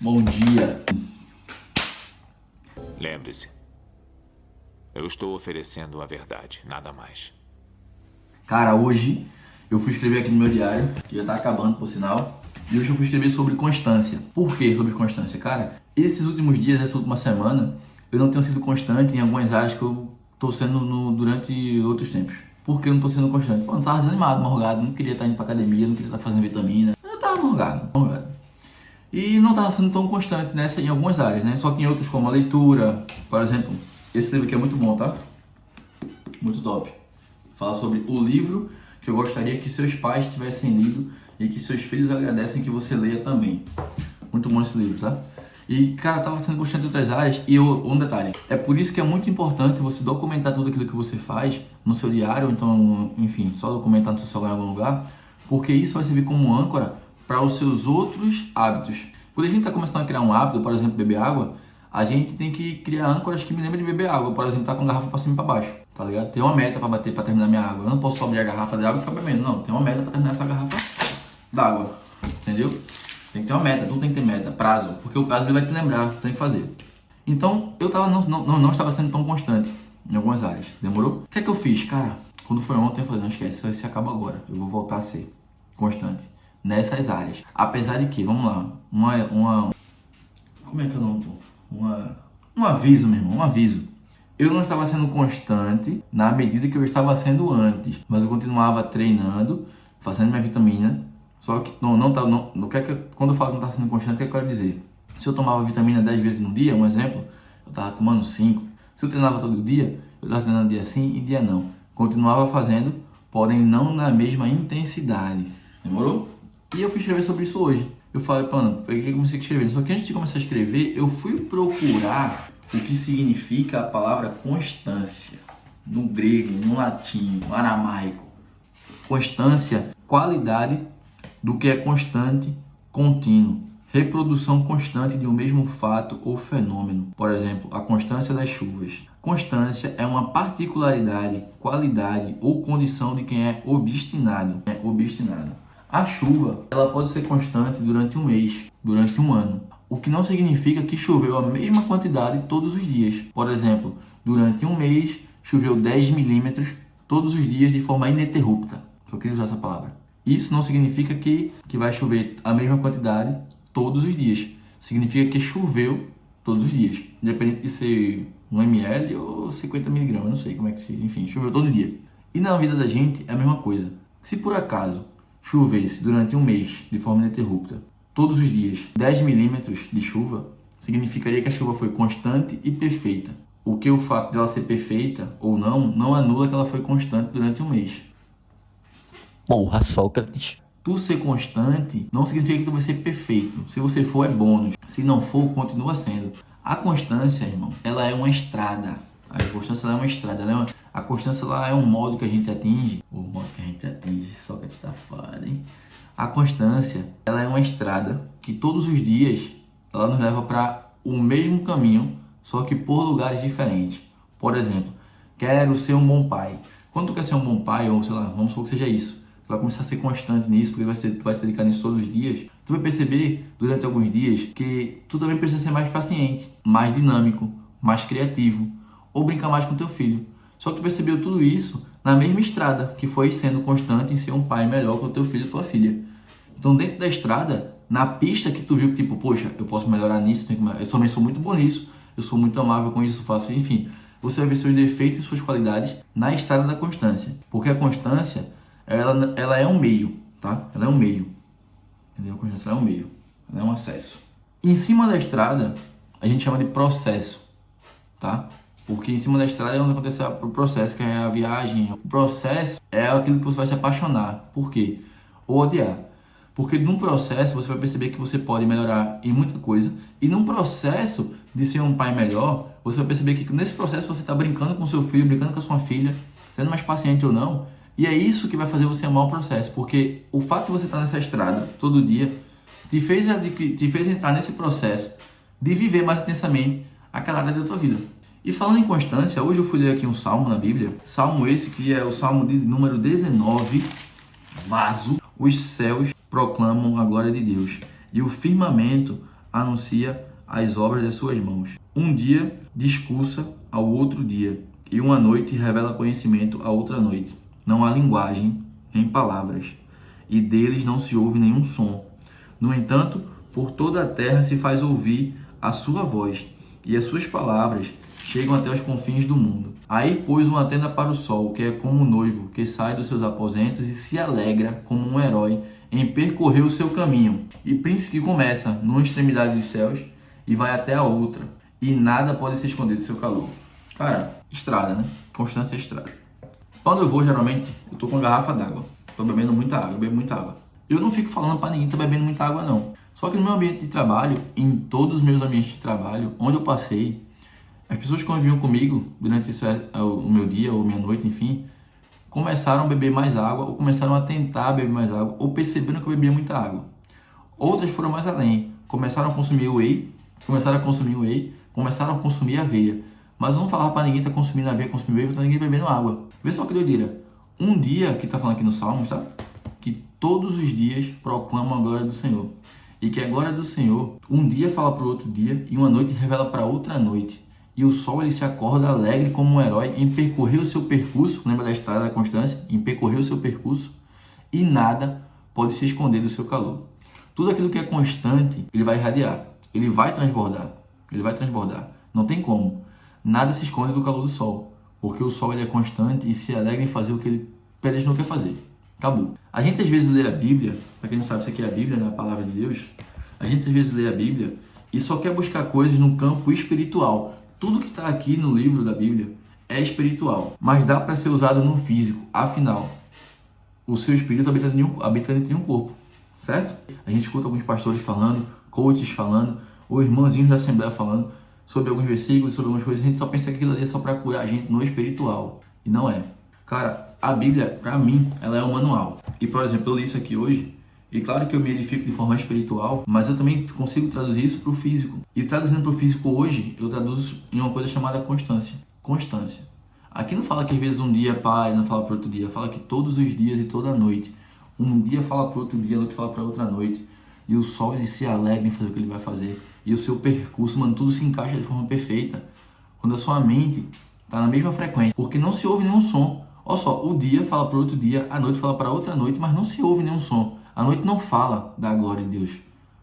Bom dia. Lembre-se, eu estou oferecendo a verdade, nada mais. Cara, hoje eu fui escrever aqui no meu diário, que já tá acabando, por sinal. E hoje eu fui escrever sobre constância. Por que sobre constância? Cara, esses últimos dias, essa última semana, eu não tenho sido constante em algumas áreas que eu tô sendo durante outros tempos. Por que eu não tô sendo constante? Pô, eu tava desanimado, morgado, não queria estar indo pra academia, não queria estar fazendo vitamina. Eu tava morgado. E não tava sendo tão constante nessa em algumas áreas, né? Só que em outros, como a leitura, por exemplo, esse livro aqui é muito bom, tá? Muito top. Fala sobre o livro que eu gostaria que seus pais tivessem lido e que seus filhos agradecem que você leia também. Muito bom esse livro, tá? E, cara, tava sendo constante em outras áreas. E um detalhe, é por isso que é muito importante você documentar tudo aquilo que você faz no seu diário, ou então, enfim, só documentar no seu celular em algum lugar, porque isso vai servir como âncora para os seus outros hábitos. Quando a gente está começando a criar um hábito, por exemplo, beber água, a gente tem que criar âncoras que me lembrem de beber água. Por exemplo, tá com a garrafa para cima e para baixo, tá ligado? Tem uma meta para bater, para terminar minha água. Eu não posso só abrir a garrafa de água e ficar bebendo, não. Tem uma meta para terminar essa garrafa d'água, entendeu? Tem que ter uma meta, tudo tem que ter meta, prazo, porque o prazo ele vai te lembrar, tem que fazer. Então, eu tava, não estava sendo tão constante em algumas áreas, demorou? O que é que eu fiz? Cara, quando foi ontem eu falei, não esquece, isso vai se acaba agora, eu vou voltar a ser constante nessas áreas. Apesar de que, vamos lá, como é que eu não tô? Um aviso, meu irmão, um aviso. Eu não estava sendo constante na medida que eu estava sendo antes, mas eu continuava treinando, fazendo minha vitamina. Só que quando eu falo que não estava sendo constante, o que eu quero dizer? Se eu tomava vitamina 10 vezes no dia, um exemplo, eu estava tomando 5. Se eu treinava todo dia, eu estava treinando dia sim e dia não. Continuava fazendo, porém não na mesma intensidade. Demorou? E eu fui escrever sobre isso hoje. Eu falei, mano, eu comecei a escrever. Só que antes de começar a escrever, eu fui procurar o que significa a palavra constância. No grego, no latim, no aramaico. Constância, qualidade do que é constante, contínuo. Reprodução constante de um mesmo fato ou fenômeno. Por exemplo, a constância das chuvas. Constância é uma particularidade, qualidade ou condição de quem é obstinado. A chuva, ela pode ser constante durante um mês, durante um ano. O que não significa que choveu a mesma quantidade todos os dias. Por exemplo, durante um mês, choveu 10 milímetros todos os dias de forma ininterrupta. Só queria usar essa palavra. Isso não significa que vai chover a mesma quantidade todos os dias. Significa que choveu todos os dias. Independente de ser 1 ml ou 50 miligramas, não sei como é que se... Enfim, choveu todo dia. E na vida da gente é a mesma coisa. Se por acaso chovesse durante um mês de forma ininterrupta, todos os dias, 10 milímetros de chuva, significaria que a chuva foi constante e perfeita. O que o fato dela ser perfeita ou não anula que ela foi constante durante um mês. Porra, Sócrates. Tu ser constante não significa que tu vai ser perfeito. Se você for, é bônus. Se não for, continua sendo. A constância, irmão, ela é uma estrada. A constância ela é uma estrada. A constância ela é um modo que a gente atinge. O modo que a gente atinge, Sócrates tá foda, hein? A constância, ela é uma estrada que todos os dias ela nos leva para o mesmo caminho, só que por lugares diferentes. Por exemplo, quero ser um bom pai. Quando tu quer ser um bom pai, ou sei lá, vamos supor que seja isso, tu vai começar a ser constante nisso, porque tu vai se dedicar nisso todos os dias. Tu vai perceber durante alguns dias que tu também precisa ser mais paciente, mais dinâmico, mais criativo, ou brincar mais com teu filho. Só que tu percebeu tudo isso na mesma estrada, que foi sendo constante em ser um pai melhor com o teu filho e tua filha. Então dentro da estrada, na pista que tu viu que tipo, poxa, eu posso melhorar nisso, eu também sou muito bom nisso, eu sou muito amável com isso, faço, enfim. Você vai ver seus defeitos e suas qualidades na estrada da constância. Porque a constância, ela é um meio, tá? Ela é um meio. Entendeu? A constância ela é um meio. Ela é um acesso. Em cima da estrada, a gente chama de processo, tá? Porque em cima da estrada é onde acontece o processo, que é a viagem. O processo é aquilo que você vai se apaixonar. Por quê? Ou odiar. Porque num processo você vai perceber que você pode melhorar em muita coisa. E num processo de ser um pai melhor, você vai perceber que nesse processo você está brincando com seu filho, brincando com a sua filha, sendo mais paciente ou não. E é isso que vai fazer você amar o processo. Porque o fato de você estar nessa estrada todo dia te fez entrar nesse processo de viver mais intensamente aquela área da tua vida. E falando em constância, hoje eu fui ler aqui um salmo na Bíblia. Salmo esse que é o salmo de número 19. Vaso. Os céus proclamam a glória de Deus e o firmamento anuncia as obras de suas mãos. Um dia discursa ao outro dia, e uma noite revela conhecimento a outra noite. Não há linguagem, nem palavras, e deles não se ouve nenhum som. No entanto, por toda a terra se faz ouvir a sua voz, e as suas palavras chegam até os confins do mundo. Aí pôs uma tenda para o sol, que é como um noivo que sai dos seus aposentos e se alegra como um herói em percorrer o seu caminho. E príncipe que começa numa extremidade dos céus e vai até a outra, e nada pode se esconder do seu calor. Cara, estrada, né? Constância é estrada. Quando eu vou, geralmente, eu tô com uma garrafa d'água. Tô bebendo muita água, eu bebo muita água. Eu não fico falando pra ninguém que tá bebendo muita água, não. Só que no meu ambiente de trabalho, em todos os meus ambientes de trabalho, onde eu passei, as pessoas que conviviam comigo durante o meu dia ou minha noite, enfim, começaram a beber mais água, ou começaram a tentar beber mais água, ou perceberam que eu bebia muita água. Outras foram mais além, começaram a consumir whey, começaram a consumir aveia. Mas eu não falava pra ninguém que tá consumindo aveia, consumindo whey, pra ninguém bebendo água. Vê só que doideira. Um dia, que tá falando aqui no Salmos, tá? Que todos os dias proclamam a glória do Senhor. E que a glória do Senhor, um dia fala para o outro dia, e uma noite revela para outra noite. E o sol, ele se acorda alegre como um herói em percorrer o seu percurso, lembra da estrada da constância? Em percorrer o seu percurso, e nada pode se esconder do seu calor. Tudo aquilo que é constante, ele vai irradiar, ele vai transbordar, não tem como. Nada se esconde do calor do sol, porque o sol, ele é constante e se alegra em fazer o que ele pede não quer fazer. Acabou. A gente às vezes lê a Bíblia, para quem não sabe isso aqui é a Bíblia, né? A palavra de Deus. A gente às vezes lê a Bíblia e só quer buscar coisas no campo espiritual. Tudo que está aqui no livro da Bíblia é espiritual, mas dá para ser usado no físico. Afinal, o seu espírito habita em um corpo, certo? A gente escuta alguns pastores falando, coaches falando, ou irmãozinhos da Assembleia falando sobre alguns versículos, sobre algumas coisas. A gente só pensa que aquilo ali é só para curar a gente no espiritual. E não é. Cara, a Bíblia, para mim, ela é um manual. E, por exemplo, eu li isso aqui hoje, e claro que eu me edifico de forma espiritual, mas eu também consigo traduzir isso para o físico. E traduzindo para o físico hoje, eu traduzo em uma coisa chamada constância. Constância. Aqui não fala que às vezes um dia para, não fala para outro dia. Fala que todos os dias e toda noite. Um dia fala para outro dia, a noite fala para outra noite. E o sol, ele se alegra em fazer o que ele vai fazer. E o seu percurso, mano, tudo se encaixa de forma perfeita. Quando a sua mente está na mesma frequência. Porque não se ouve nenhum som. Olha só, o dia fala para outro dia, a noite fala para outra noite, mas não se ouve nenhum som. A noite não fala da glória de Deus.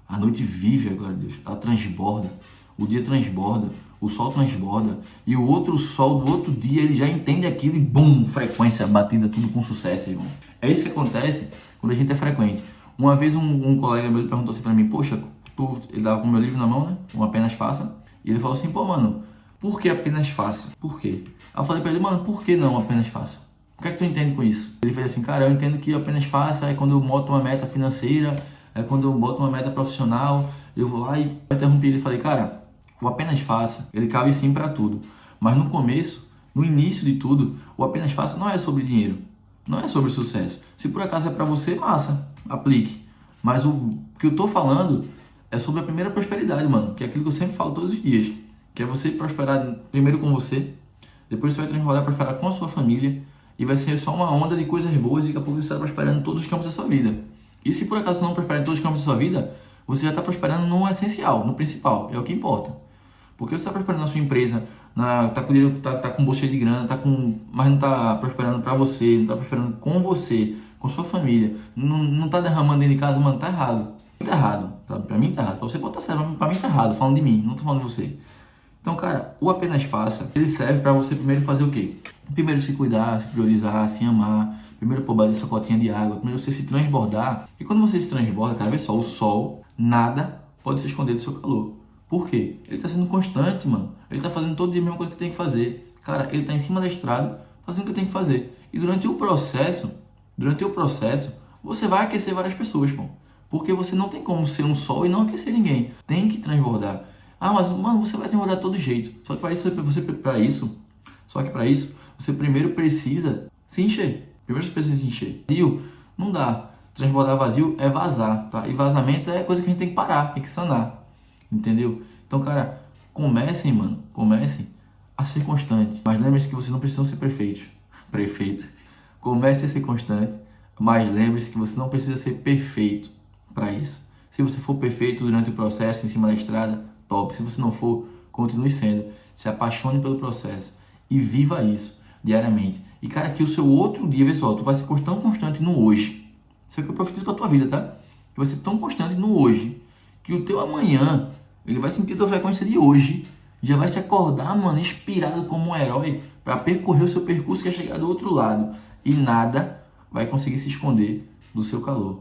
A noite vive a glória de Deus. Ela transborda. O dia transborda. O sol transborda. E o outro sol do outro dia, ele já entende aquilo e bum, frequência batida, tudo com sucesso, irmão. É isso que acontece quando a gente é frequente. Uma vez um colega meu perguntou assim para mim, poxa, ele dava com o meu livro na mão, né? Um Apenas Faça. E ele falou assim, pô, mano, por que apenas faça? Por quê? Aí eu falei para ele, mano, por que não apenas faça? O que é que tu entende com isso? Ele fez assim, cara, eu entendo que apenas faça é quando eu boto uma meta financeira, é quando eu boto uma meta profissional, eu vou lá e interrompi ele e falei, cara, o apenas faça, ele cabe sim para tudo. Mas no começo, no início de tudo, o apenas faça não é sobre dinheiro, não é sobre sucesso. Se por acaso é para você, massa, aplique. Mas o que eu tô falando é sobre a primeira prosperidade, mano, que é aquilo que eu sempre falo todos os dias, que é você prosperar primeiro com você, depois você vai transbordar para prosperar com a sua família, e vai ser só uma onda de coisas boas e daqui a pouco você está prosperando em todos os campos da sua vida. E se por acaso não prosperar em todos os campos da sua vida, você já está prosperando no essencial, no principal, é o que importa. Porque você está prosperando na sua empresa, tá com bolsa de grana, mas não está prosperando para você, não está prosperando com você, com sua família, não está derramando dentro de casa, mano, tá errado. Tá errado, tá? Para mim tá errado, para você pode estar certo, para mim tá errado, falando de mim, não tô falando de você. Então, cara, o apenas faça, ele serve para você primeiro fazer o quê? Primeiro se cuidar, se priorizar, se amar. Primeiro pôr ali sua cotinha de água. Primeiro você se transbordar. E quando você se transborda, cara, vê só, o sol, nada pode se esconder do seu calor. Por quê? Ele tá sendo constante, mano. Ele tá fazendo todo dia a mesma coisa que tem que fazer. Cara, ele tá em cima da estrada, fazendo o que tem que fazer. E durante o processo, você vai aquecer várias pessoas, pô. Porque você não tem como ser um sol e não aquecer ninguém. Tem que transbordar. Ah, mas, mano, você vai transbordar de todo jeito. Só que para isso, você primeiro precisa se encher. Primeiro você precisa se encher. Vazio não dá. Transbordar vazio é vazar, tá? E vazamento é coisa que a gente tem que parar, tem que sanar. Entendeu? Então, cara, comecem a ser constante. Mas lembre-se que vocês não precisam ser prefeito. Comece a ser constante, mas lembre-se que você não precisa ser perfeito para isso. Se você for perfeito durante o processo, em cima da estrada, top. Se você não for, continue sendo. Se apaixone pelo processo e viva isso diariamente. E, cara, que o seu outro dia, pessoal, tu vai ser tão constante no hoje. Isso é o que eu profetizo pra tua vida, tá? Tu vai ser tão constante no hoje, que o teu amanhã, ele vai sentir a tua frequência de hoje, já vai se acordar, mano, inspirado como um herói para percorrer o seu percurso que é chegar do outro lado. E nada vai conseguir se esconder do seu calor.